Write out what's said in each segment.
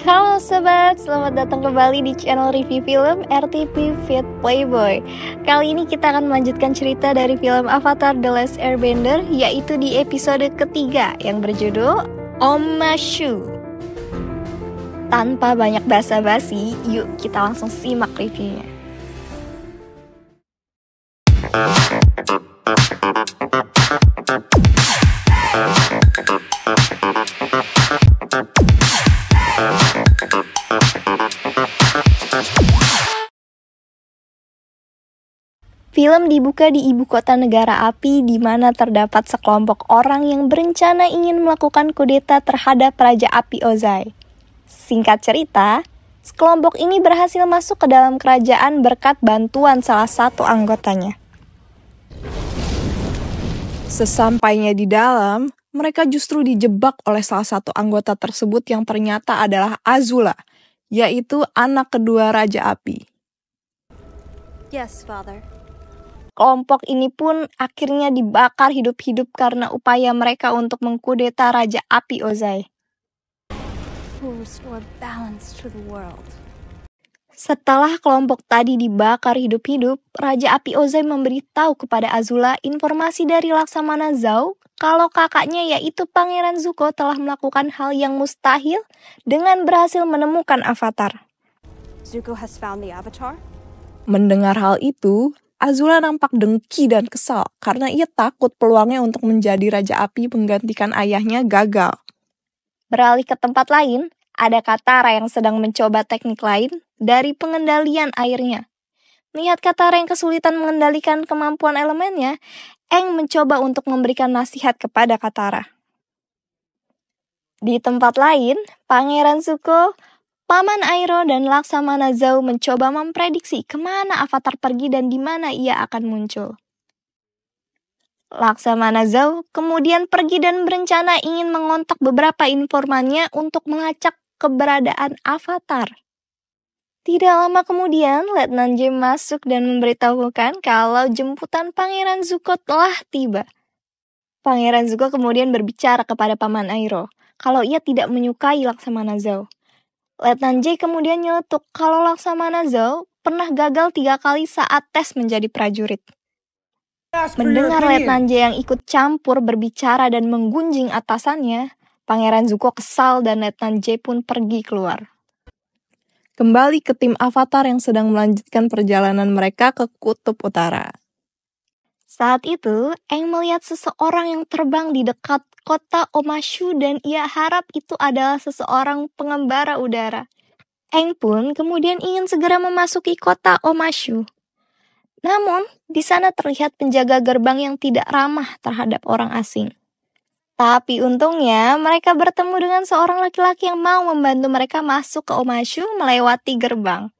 Halo sobat, selamat datang kembali di channel review film RTP Fit Playboy. Kali ini kita akan melanjutkan cerita dari film Avatar The Last Airbender, yaitu di episode ketiga yang berjudul Omashu. Tanpa banyak basa-basi, yuk kita langsung simak reviewnya. Film dibuka di ibu kota negara api di mana terdapat sekelompok orang yang berencana ingin melakukan kudeta terhadap Raja Api Ozai. Singkat cerita, sekelompok ini berhasil masuk ke dalam kerajaan berkat bantuan salah satu anggotanya. Sesampainya di dalam, mereka justru dijebak oleh salah satu anggota tersebut yang ternyata adalah Azula, yaitu anak kedua Raja Api. Yes, Father. Kelompok ini pun akhirnya dibakar hidup-hidup karena upaya mereka untuk mengkudeta Raja Api Ozai. Who restore balance to the world. Setelah kelompok tadi dibakar hidup-hidup, Raja Api Ozai memberitahu kepada Azula informasi dari Laksamana Zhao kalau kakaknya yaitu Pangeran Zuko telah melakukan hal yang mustahil dengan berhasil menemukan Avatar. Zuko has found the Avatar? Mendengar hal itu, Azula nampak dengki dan kesal karena ia takut peluangnya untuk menjadi Raja Api menggantikan ayahnya gagal. Beralih ke tempat lain, ada Katara yang sedang mencoba teknik lain dari pengendalian airnya. Melihat Katara yang kesulitan mengendalikan kemampuan elemennya, Aang mencoba untuk memberikan nasihat kepada Katara. Di tempat lain, Pangeran Zuko, Paman Airo, dan Laksamana Zhao mencoba memprediksi kemana Avatar pergi dan di mana ia akan muncul. Laksamana Zhao kemudian pergi dan berencana ingin mengontak beberapa informannya untuk melacak keberadaan Avatar. Tidak lama kemudian, Letnan J masuk dan memberitahukan kalau jemputan Pangeran Zuko telah tiba. Pangeran Zuko kemudian berbicara kepada Paman Airo kalau ia tidak menyukai Laksamana Zhao. Letnan J kemudian nyeletuk kalau Laksamana Zhao pernah gagal 3 kali saat tes menjadi prajurit. Mendengar Letnan J yang ikut campur berbicara dan menggunjing atasannya, Pangeran Zuko kesal dan Letnan J pun pergi keluar. Kembali ke tim Avatar yang sedang melanjutkan perjalanan mereka ke Kutub Utara. Saat itu, Aang melihat seseorang yang terbang di dekat kota Omashu dan ia harap itu adalah seseorang pengembara udara. Aang pun kemudian ingin segera memasuki kota Omashu. Namun, di sana terlihat penjaga gerbang yang tidak ramah terhadap orang asing. Tapi untungnya, mereka bertemu dengan seorang laki-laki yang mau membantu mereka masuk ke Omashu melewati gerbang.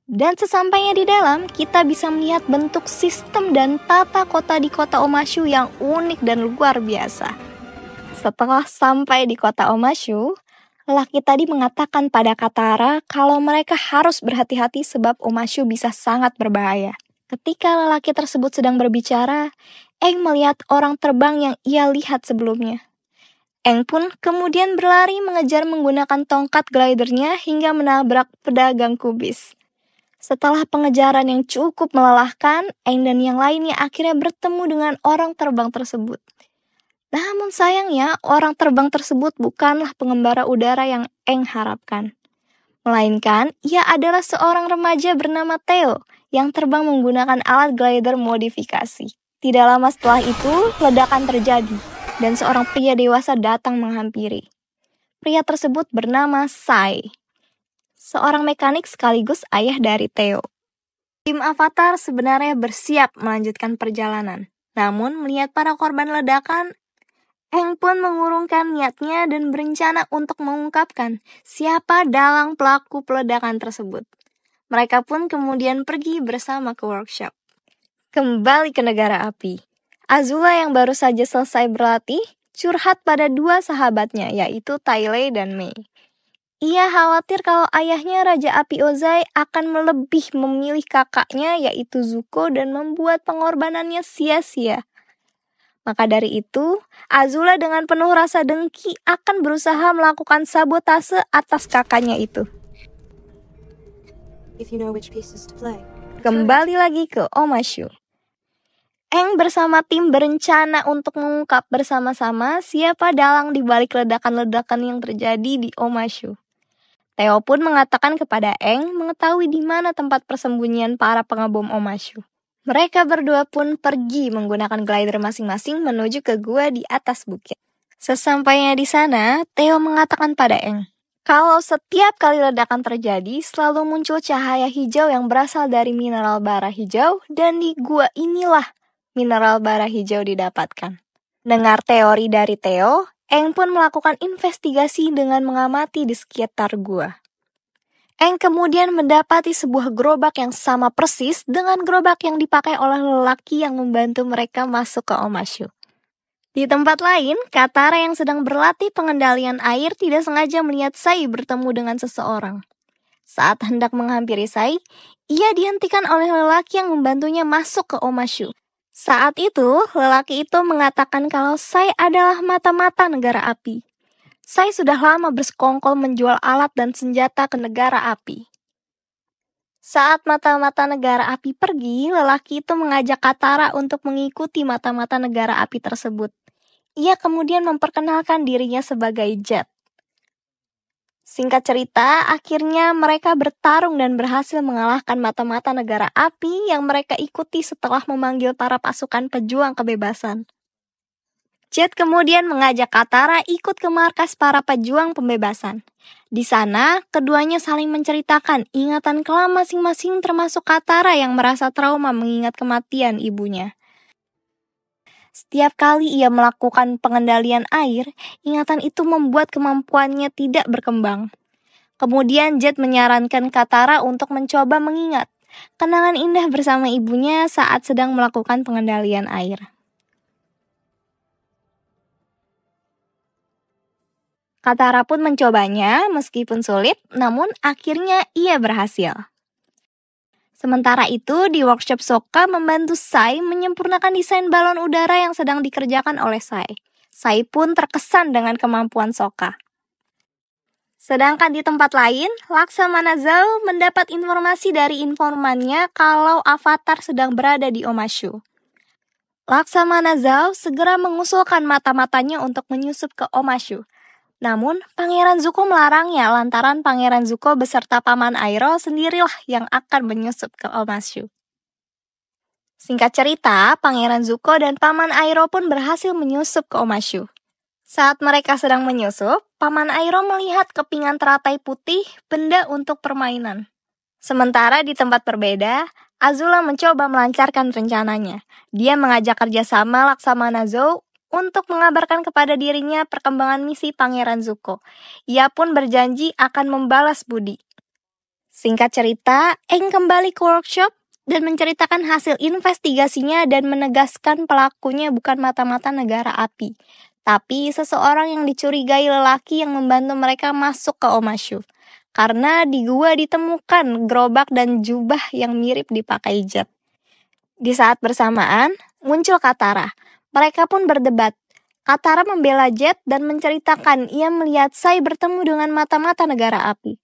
Dan sesampainya di dalam, kita bisa melihat bentuk sistem dan tata kota di kota Omashu yang unik dan luar biasa. Setelah sampai di kota Omashu, lelaki tadi mengatakan pada Katara kalau mereka harus berhati-hati sebab Omashu bisa sangat berbahaya. Ketika lelaki tersebut sedang berbicara, Aang melihat orang terbang yang ia lihat sebelumnya. Aang pun kemudian berlari mengejar menggunakan tongkat glidernya hingga menabrak pedagang kubis. Setelah pengejaran yang cukup melelahkan, Aang dan yang lainnya akhirnya bertemu dengan orang terbang tersebut. Namun sayangnya, orang terbang tersebut bukanlah pengembara udara yang Aang harapkan. Melainkan, ia adalah seorang remaja bernama Theo yang terbang menggunakan alat glider modifikasi. Tidak lama setelah itu, ledakan terjadi dan seorang pria dewasa datang menghampiri. Pria tersebut bernama Sai, seorang mekanik sekaligus ayah dari Theo. Tim Avatar sebenarnya bersiap melanjutkan perjalanan. Namun, melihat para korban ledakan, Aang pun mengurungkan niatnya dan berencana untuk mengungkapkan siapa dalang pelaku peledakan tersebut. Mereka pun kemudian pergi bersama ke workshop. Kembali ke negara api. Azula yang baru saja selesai berlatih, curhat pada 2 sahabatnya yaitu Ty Lee dan Mei. Ia khawatir kalau ayahnya Raja Api Ozai akan lebih memilih kakaknya yaitu Zuko dan membuat pengorbanannya sia-sia. Maka dari itu, Azula dengan penuh rasa dengki akan berusaha melakukan sabotase atas kakaknya itu. If you know which pieces to play. Kembali lagi ke Omashu. Aang bersama tim berencana untuk mengungkap bersama-sama siapa dalang di balik ledakan-ledakan yang terjadi di Omashu. Theo pun mengatakan kepada Aang mengetahui di mana tempat persembunyian para pengebom Omashu. Mereka berdua pun pergi menggunakan glider masing-masing menuju ke gua di atas bukit. Sesampainya di sana, Theo mengatakan pada Aang, kalau setiap kali ledakan terjadi, selalu muncul cahaya hijau yang berasal dari mineral bara hijau, dan di gua inilah mineral bara hijau didapatkan. Dengar teori dari Theo, Aang pun melakukan investigasi dengan mengamati di sekitar gua. Aang kemudian mendapati sebuah gerobak yang sama persis dengan gerobak yang dipakai oleh lelaki yang membantu mereka masuk ke Omashu. Di tempat lain, Katara yang sedang berlatih pengendalian air tidak sengaja melihat Sai bertemu dengan seseorang. Saat hendak menghampiri Sai, ia dihentikan oleh lelaki yang membantunya masuk ke Omashu. Saat itu, lelaki itu mengatakan kalau Sai adalah mata-mata negara api. Sai sudah lama bersekongkol menjual alat dan senjata ke negara api. Saat mata-mata negara api pergi, lelaki itu mengajak Katara untuk mengikuti mata-mata negara api tersebut. Ia kemudian memperkenalkan dirinya sebagai Jet. Singkat cerita, akhirnya mereka bertarung dan berhasil mengalahkan mata-mata negara api yang mereka ikuti setelah memanggil para pasukan pejuang kebebasan. Jet kemudian mengajak Katara ikut ke markas para pejuang pembebasan. Di sana, keduanya saling menceritakan ingatan kelam masing-masing termasuk Katara yang merasa trauma mengingat kematian ibunya. Setiap kali ia melakukan pengendalian air, ingatan itu membuat kemampuannya tidak berkembang. Kemudian Jet menyarankan Katara untuk mencoba mengingat kenangan indah bersama ibunya saat sedang melakukan pengendalian air. Katara pun mencobanya meskipun sulit, namun akhirnya ia berhasil. Sementara itu, di workshop Sokka membantu Sai menyempurnakan desain balon udara yang sedang dikerjakan oleh Sai. Sai pun terkesan dengan kemampuan Sokka. Sedangkan di tempat lain, Laksamana Zhao mendapat informasi dari informannya kalau Avatar sedang berada di Omashu. Laksamana Zhao segera mengusulkan mata-matanya untuk menyusup ke Omashu. Namun, Pangeran Zuko melarangnya lantaran Pangeran Zuko beserta Paman Airo sendirilah yang akan menyusup ke Omashu. Singkat cerita, Pangeran Zuko dan Paman Airo pun berhasil menyusup ke Omashu. Saat mereka sedang menyusup, Paman Airo melihat kepingan teratai putih, benda untuk permainan. Sementara di tempat berbeda, Azula mencoba melancarkan rencananya. Dia mengajak kerjasama Laksamana Zhao untuk mengabarkan kepada dirinya perkembangan misi Pangeran Zuko. Ia pun berjanji akan membalas budi. Singkat cerita, Aang kembali ke workshop dan menceritakan hasil investigasinya dan menegaskan pelakunya bukan mata-mata negara api, tapi seseorang yang dicurigai lelaki yang membantu mereka masuk ke Omashu. Karena di gua ditemukan gerobak dan jubah yang mirip dipakai Jet. Di saat bersamaan, muncul Katara. Mereka pun berdebat. Katara membela Jet dan menceritakan ia melihat Sai bertemu dengan mata-mata negara api.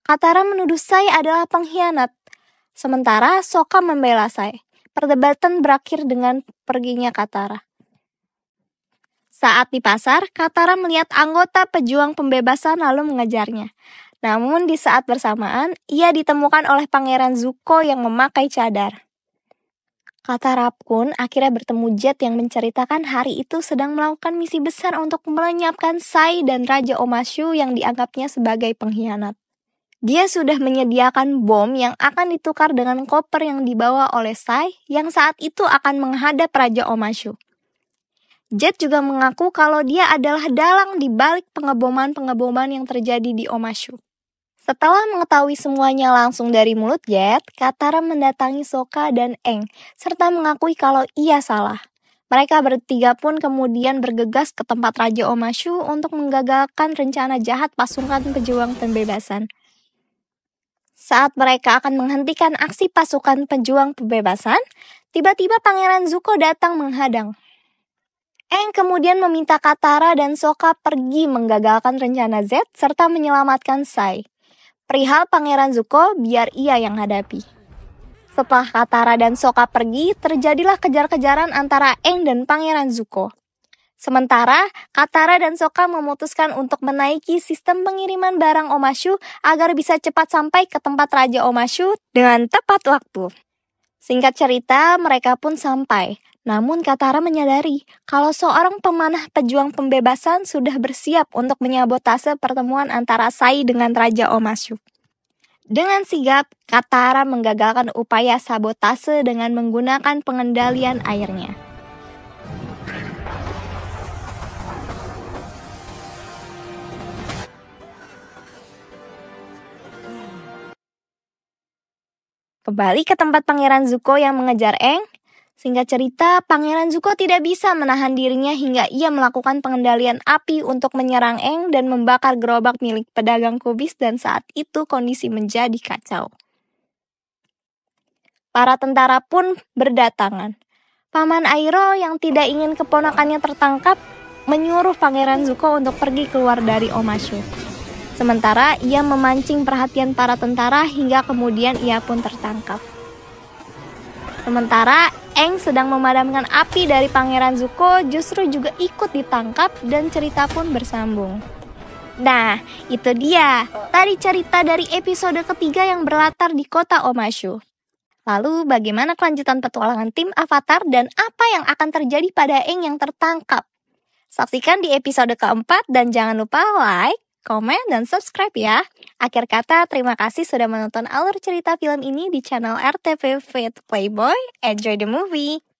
Katara menuduh Sai adalah pengkhianat. Sementara Sokka membela Sai. Perdebatan berakhir dengan perginya Katara. Saat di pasar, Katara melihat anggota pejuang pembebasan lalu mengejarnya. Namun di saat bersamaan, ia ditemukan oleh Pangeran Zuko yang memakai cadar. Katara pun akhirnya bertemu Jet yang menceritakan hari itu sedang melakukan misi besar untuk melenyapkan Sai dan Raja Omashu yang dianggapnya sebagai pengkhianat. Dia sudah menyediakan bom yang akan ditukar dengan koper yang dibawa oleh Sai yang saat itu akan menghadap Raja Omashu. Jet juga mengaku kalau dia adalah dalang di balik pengeboman-pengeboman yang terjadi di Omashu. Setelah mengetahui semuanya langsung dari mulut Jet, Katara mendatangi Sokka dan Aang, serta mengakui kalau ia salah. Mereka bertiga pun kemudian bergegas ke tempat Raja Omashu untuk menggagalkan rencana jahat pasukan pejuang pembebasan. Saat mereka akan menghentikan aksi pasukan pejuang pembebasan, tiba-tiba Pangeran Zuko datang menghadang. Aang kemudian meminta Katara dan Sokka pergi menggagalkan rencana Z serta menyelamatkan Sai. Perihal Pangeran Zuko biar ia yang hadapi. Setelah Katara dan Sokka pergi, terjadilah kejar-kejaran antara Aang dan Pangeran Zuko. Sementara, Katara dan Sokka memutuskan untuk menaiki sistem pengiriman barang Omashu agar bisa cepat sampai ke tempat Raja Omashu dengan tepat waktu. Singkat cerita, mereka pun sampai. Namun Katara menyadari kalau seorang pemanah pejuang pembebasan sudah bersiap untuk menyabotase pertemuan antara Sai dengan Raja Omashu. Dengan sigap, Katara menggagalkan upaya sabotase dengan menggunakan pengendalian airnya. Kembali ke tempat Pangeran Zuko yang mengejar Aang. Singkat cerita, Pangeran Zuko tidak bisa menahan dirinya hingga ia melakukan pengendalian api untuk menyerang Aang dan membakar gerobak milik pedagang kubis dan saat itu kondisi menjadi kacau. Para tentara pun berdatangan. Paman Airo yang tidak ingin keponakannya tertangkap menyuruh Pangeran Zuko untuk pergi keluar dari Omashu. Sementara ia memancing perhatian para tentara hingga kemudian ia pun tertangkap. Sementara Aang sedang memadamkan api dari Pangeran Zuko justru juga ikut ditangkap dan cerita pun bersambung. Nah, itu dia. Tadi cerita dari episode ketiga yang berlatar di kota Omashu. Lalu bagaimana kelanjutan petualangan tim Avatar dan apa yang akan terjadi pada Aang yang tertangkap? Saksikan di episode keempat dan jangan lupa like, komen, dan subscribe ya. Akhir kata, terima kasih sudah menonton alur cerita film ini di channel RTV Faith Playboy. Enjoy the movie!